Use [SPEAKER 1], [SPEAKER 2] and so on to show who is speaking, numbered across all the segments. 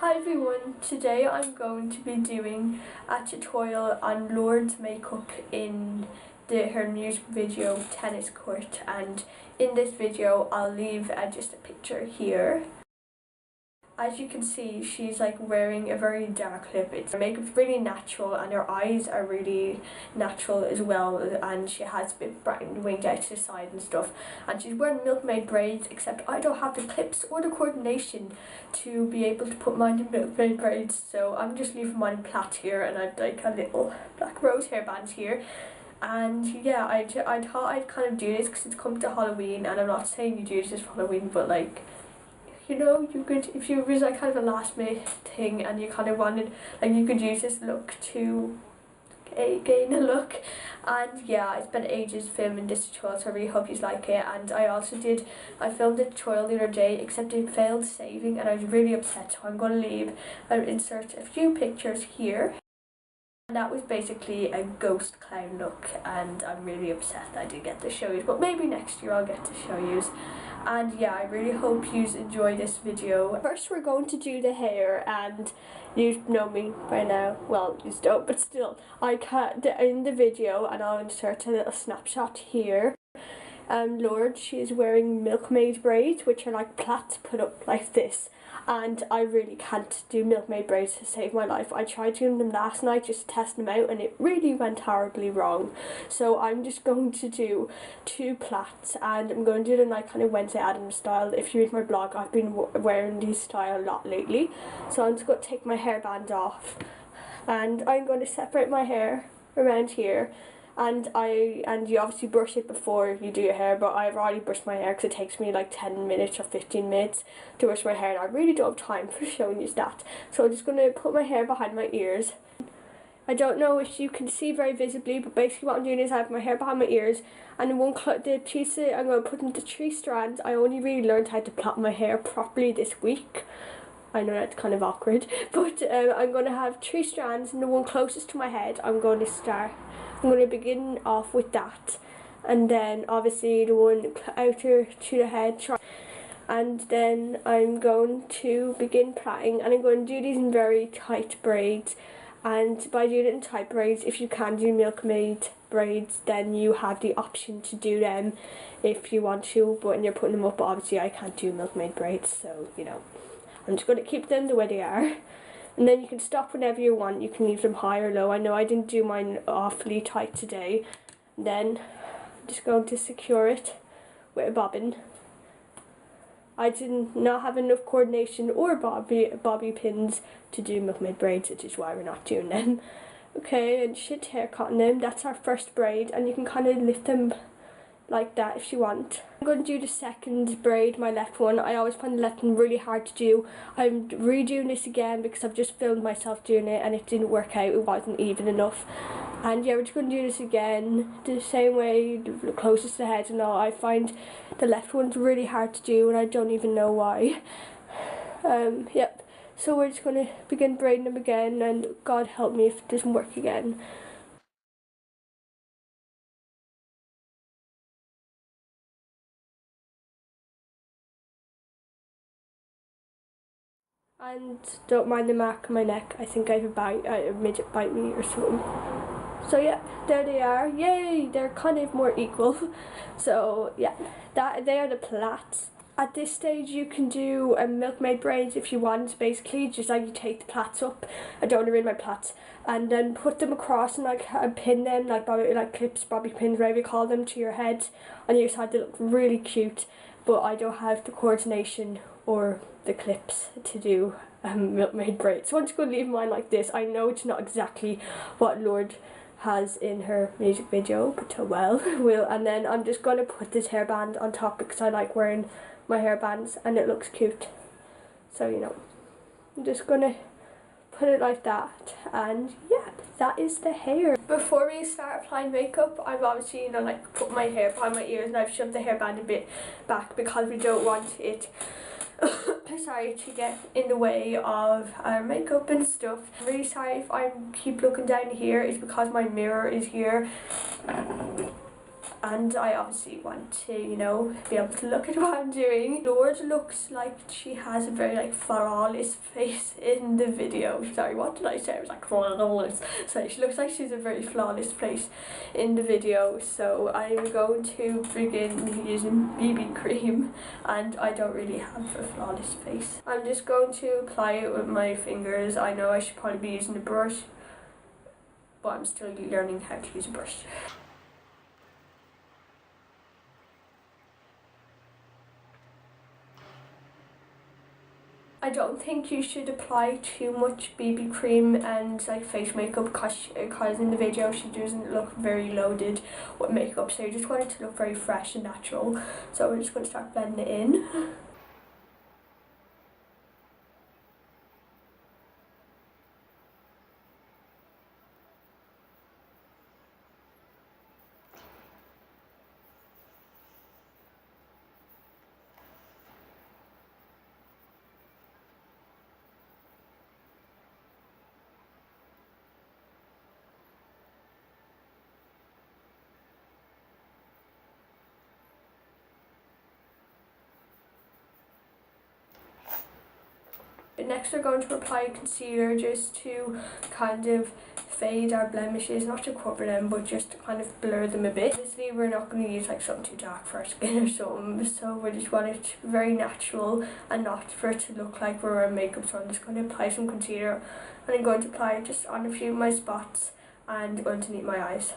[SPEAKER 1] Hi everyone, today I'm going to be doing a tutorial on Lorde's makeup in her music video Tennis Court, and in this video I'll leave just a picture here. As you can see, she's like wearing a very dark lip. Her makeup's really natural and her eyes are really natural as well, and she has a bit brightened winged out to the side and stuff. And she's wearing milkmaid braids, except I don't have the clips or the coordination to be able to put mine in milkmaid braids, so I'm just leaving mine in plait here, and I've like a little black rose hairbands here. And yeah, I thought I'd kind of do this because it's come to Halloween, and I'm not saying you do this for Halloween, but like, you know, you could, if you was like kind of a last minute thing and you kind of wanted, like, you could use this look to gain a look. And yeah, I spent ages filming this tutorial, so I really hope you like it. And I filmed the tutorial the other day, except it failed saving and I was really upset, so I'm going to insert a few pictures here. And that was basically a ghost clown look, and I'm really upset that I didn't get to show you, but maybe next year I'll get to show you. And yeah, I really hope you enjoy this video. First we're going to do the hair, and you know me by now, well you don't, but still, I cut in the video and I'll insert a little snapshot here. Lorde, she is wearing milkmaid braids, which are like plaits put up like this. And I really can't do milkmaid braids to save my life. I tried doing them last night just to test them out, and it really went horribly wrong. So I'm just going to do 2 plaits, and I'm going to do them like kind of Wednesday Addams style. If you read my blog, I've been wearing these style a lot lately. So I'm just going to take my hairband off, and I'm going to separate my hair around here. And you obviously brush it before you do your hair, but I've already brushed my hair because it takes me like 10 minutes or 15 minutes to brush my hair, and I really don't have time for showing you that. So I'm just going to put my hair behind my ears. I don't know if you can see very visibly, but basically what I'm doing is I have my hair behind my ears, and in the piece I'm going to put into 3 strands. I only really learned how to plait my hair properly this week. I know that's kind of awkward, but I'm going to have 3 strands, and the one closest to my head I'm going to begin off with that, and then obviously the one outer to the head, and then I'm going to begin plaiting, and I'm going to do these in very tight braids. And by doing it in tight braids, if you can do milkmaid braids, then you have the option to do them if you want to, but when you're putting them up, obviously I can't do milkmaid braids, so you know, I'm just going to keep them the way they are. And then you can stop whenever you want. You can leave them high or low. I know I didn't do mine awfully tight today. Then I'm just going to secure it with a bobbin. I did not have enough coordination or bobby pins to do milkmaid braids, which is why we're not doing them. Okay, and should hair cotton them. That's our first braid, and you can kind of lift them like that if you want. I'm going to do the second braid, my left one. I always find the left one really hard to do. I'm redoing this again because I've just filmed myself doing it and it didn't work out, it wasn't even enough. And yeah, we're just going to do this again, the same way, the closest to the head and all. I find the left one's really hard to do and I don't even know why. Yep, so we're just going to begin braiding them again, and God help me if it doesn't work again. And don't mind the mark on my neck. I think I have a midget bite me or something. So yeah, there they are. Yay! They're kind of more equal. So yeah, they are the plaits. At this stage you can do milkmaid braids if you want. Basically just like you take the plaits up, I don't want to ruin my plaits, and then put them across and like pin them like clips, bobby pins, whatever you call them, to your head on your side. They look really cute, but I don't have the coordination or the clips to do milkmaid braids. So I'm just going to leave mine like this. I know it's not exactly what Lorde has in her music video, but oh well. And then I'm just going to put this hairband on top because I like wearing my hairbands and it looks cute. So you know, I'm just going to put it like that, and yeah, that is the hair. Before we start applying makeup, I've obviously, you know, like put my hair behind my ears, and I've shoved the hairband a bit back because we don't want it sorry, to get in the way of our makeup and stuff. I'm really sorry if I keep looking down here. It's because my mirror is here. and I obviously want to, you know, be able to look at what I'm doing. Lorde looks like she has a very like flawless face in the video. Sorry, what did I say? I was like flawless. So she looks like she's a very flawless face in the video. So I'm going to begin using BB cream, and I don't really have a flawless face. I'm just going to apply it with my fingers. I know I should probably be using a brush, but I'm still learning how to use a brush. I don't think you should apply too much BB cream and like face makeup because in the video she doesn't look very loaded with makeup, so you just want it to look very fresh and natural. So we're just going to start blending it in. Next we're going to apply concealer just to kind of fade our blemishes, not to cover them but just to kind of blur them a bit. Obviously we're not going to use like something too dark for our skin or something, so we just want it very natural and not for it to look like we're wearing makeup. So I'm just going to apply some concealer, and I'm going to apply it just on a few of my spots and underneath my eyes.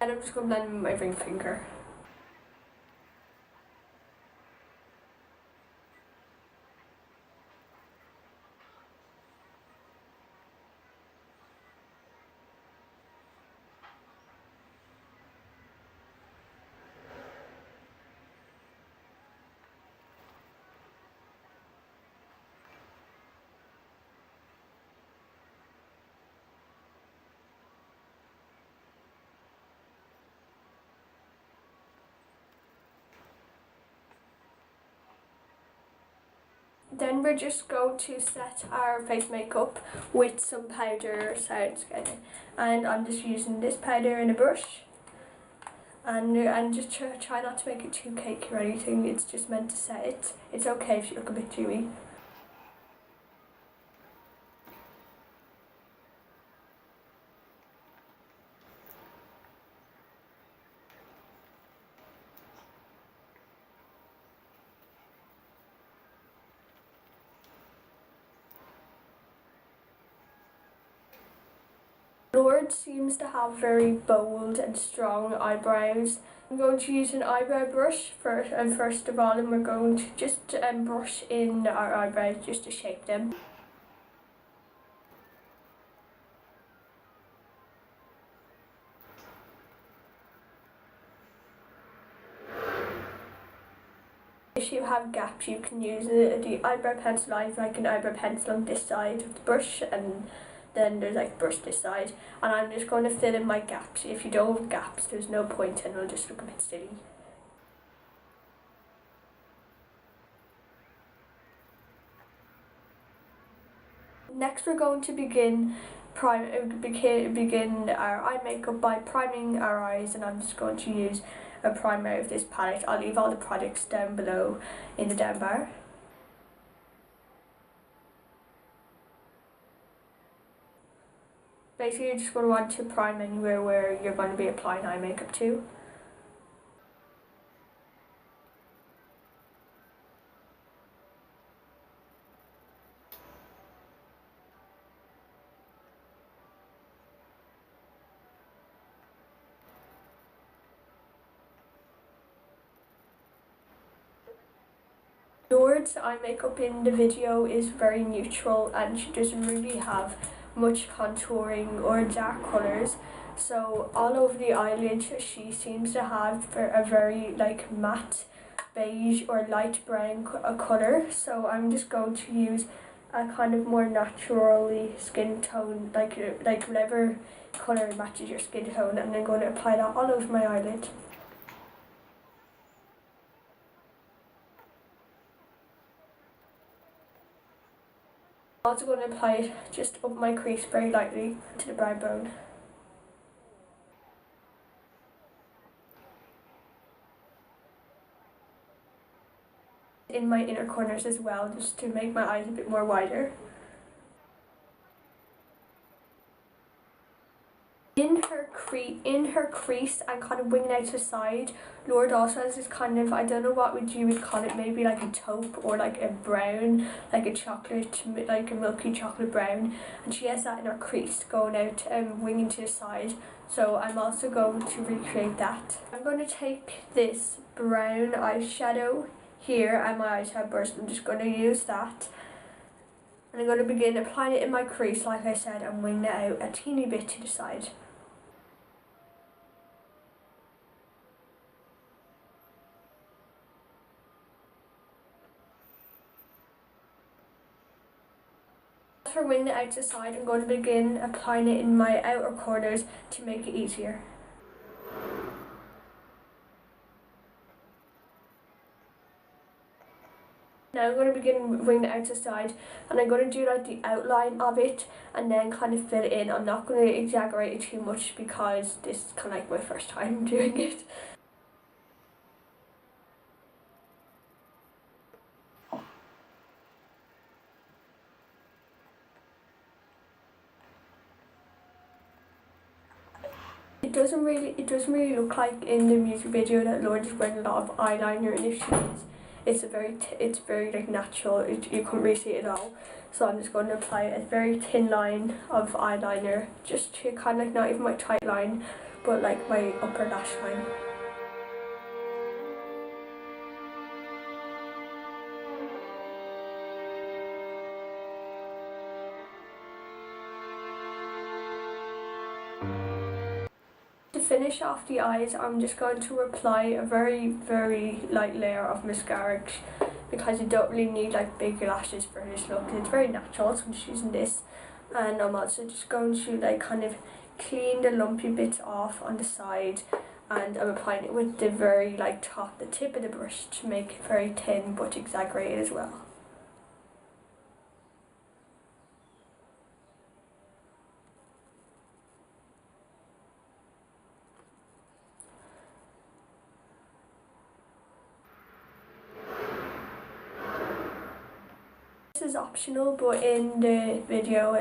[SPEAKER 1] And I'm just going to blend with my ring finger. Then we're just going to set our face makeup with some powder sounds together. And I'm just using this powder in a brush. And just try not to make it too cakey or anything, it's just meant to set it. It's okay if you look a bit dewy. Lorde seems to have very bold and strong eyebrows. I'm going to use an eyebrow brush first of all, and we're going to just brush in our eyebrows just to shape them. If you have gaps, you can use the eyebrow pencil. I have like an eyebrow pencil on this side of the brush, and then there's like brush this side, and I'm just going to fill in my gaps. If you don't have gaps, there's no point and it'll just look a bit silly. Next we're going to begin our eye makeup by priming our eyes, and I'm just going to use a primer of this palette. I'll leave all the products down below in the down bar. Basically you're just going to want to prime anywhere where you're going to be applying eye makeup to. Lorde's eye makeup in the video is very neutral, and she doesn't really have much contouring or dark colours, so all over the eyelids she seems to have a very like matte beige or light brown colour. So I'm just going to use a kind of more naturally skin tone, like whatever colour matches your skin tone, and I'm going to apply that all over my eyelid. I'm also going to apply it just up my crease very lightly to the brow bone. In my inner corners as well, just to make my eyes a bit more wider. In her crease and kind of winging out to the side, Lorde also has this kind of, I don't know what you would call it, maybe like a taupe or like a brown, like a chocolate, like a milky chocolate brown, and she has that in her crease going out and winging to the side. So I'm also going to recreate that. I'm going to take this brown eyeshadow here and my eyeshadow brush. I'm just going to use that. And I'm going to begin applying it in my crease, like I said, and wing it out a teeny bit to the side. For winging it out to the side, I'm going to begin applying it in my outer corners to make it easier. Now I'm going to begin winging it out to the side, and I'm going to do like the outline of it and then kind of fill it in. I'm not going to exaggerate it too much because this is kind of like my first time doing it. It doesn't really look like in the music video that Lorde is wearing a lot of eyeliner, and if she is, it's very like natural. You can't really see it at all. So I'm just going to apply a very thin line of eyeliner, just to kind of like not even my tight line, but like my upper lash line. To finish off the eyes, I'm just going to apply a very light layer of mascara, because you don't really need like big lashes for this look. It's very natural, so I'm just using this. And I'm also just going to like kind of clean the lumpy bits off on the side, and I'm applying it with the very like the tip of the brush to make it very thin but exaggerated as well. This is optional, but in the video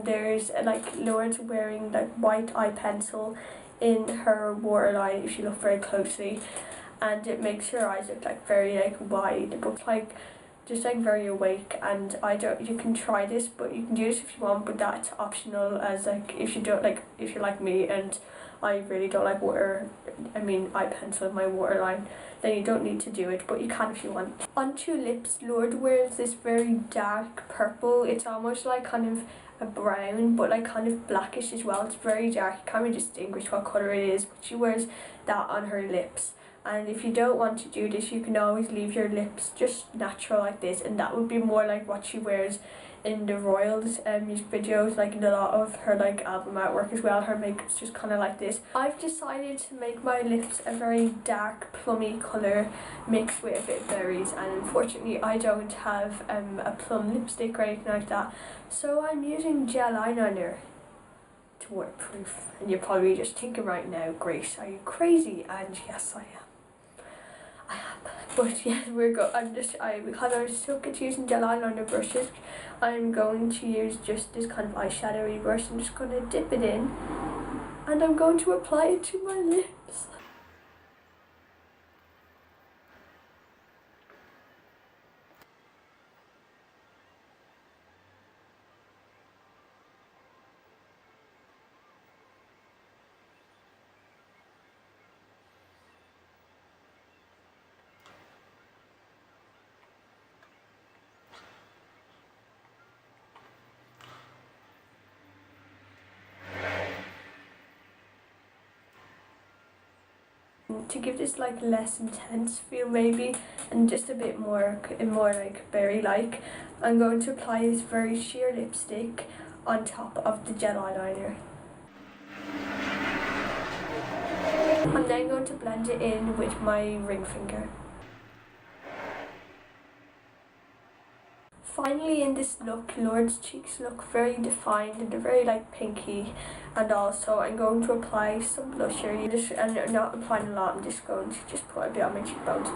[SPEAKER 1] there's like Lorde wearing like white eye pencil in her waterline if you look very closely, and it makes her eyes look like very like wide, but like just like very awake. And you can try this, but you can do this if you want, but that's optional, as like if you're like me and I really don't like eye pencil in my waterline, then you don't need to do it, but you can if you want. Onto lips, Lorde wears this very dark purple. It's almost like kind of a brown, but like kind of blackish as well. It's very dark, you can't really distinguish what colour it is, but she wears that on her lips. And if you don't want to do this, you can always leave your lips just natural like this, and that would be more like what she wears in the Royals music videos, like in a lot of her like album artwork as well. Her makeup's just kind of like this. I've decided to make my lips a very dark plummy colour mixed with a bit of berries, and unfortunately I don't have a plum lipstick or anything like that, so I'm using gel eyeliner to waterproof. And you're probably just thinking right now, Grace, are you crazy? And yes, I am. But yes, because I suck at using gel eyeliner brushes, I'm going to use just this kind of eyeshadowy brush. I'm just going to dip it in, and I'm going to apply it to my lips. to give this like less intense feel maybe, and just a bit more like berry-like. I'm going to apply this very sheer lipstick on top of the gel eyeliner. I'm then going to blend it in with my ring finger. Finally, in this look, Lorde's cheeks look very defined and they're very like pinky, and also I'm going to apply some blusher. And I'm not applying a lot, I'm just going to put a bit on my cheekbones.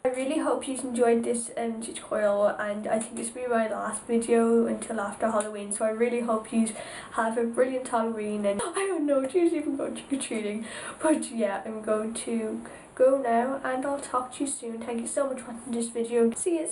[SPEAKER 1] I really hope you enjoyed this tutorial, and I think this will be my last video until after Halloween, so I really hope you have a brilliant Halloween. And I don't know, she's even going trick-or-treating, but yeah, I'm going to go now and I'll talk to you soon. Thank you so much for watching this video. See you.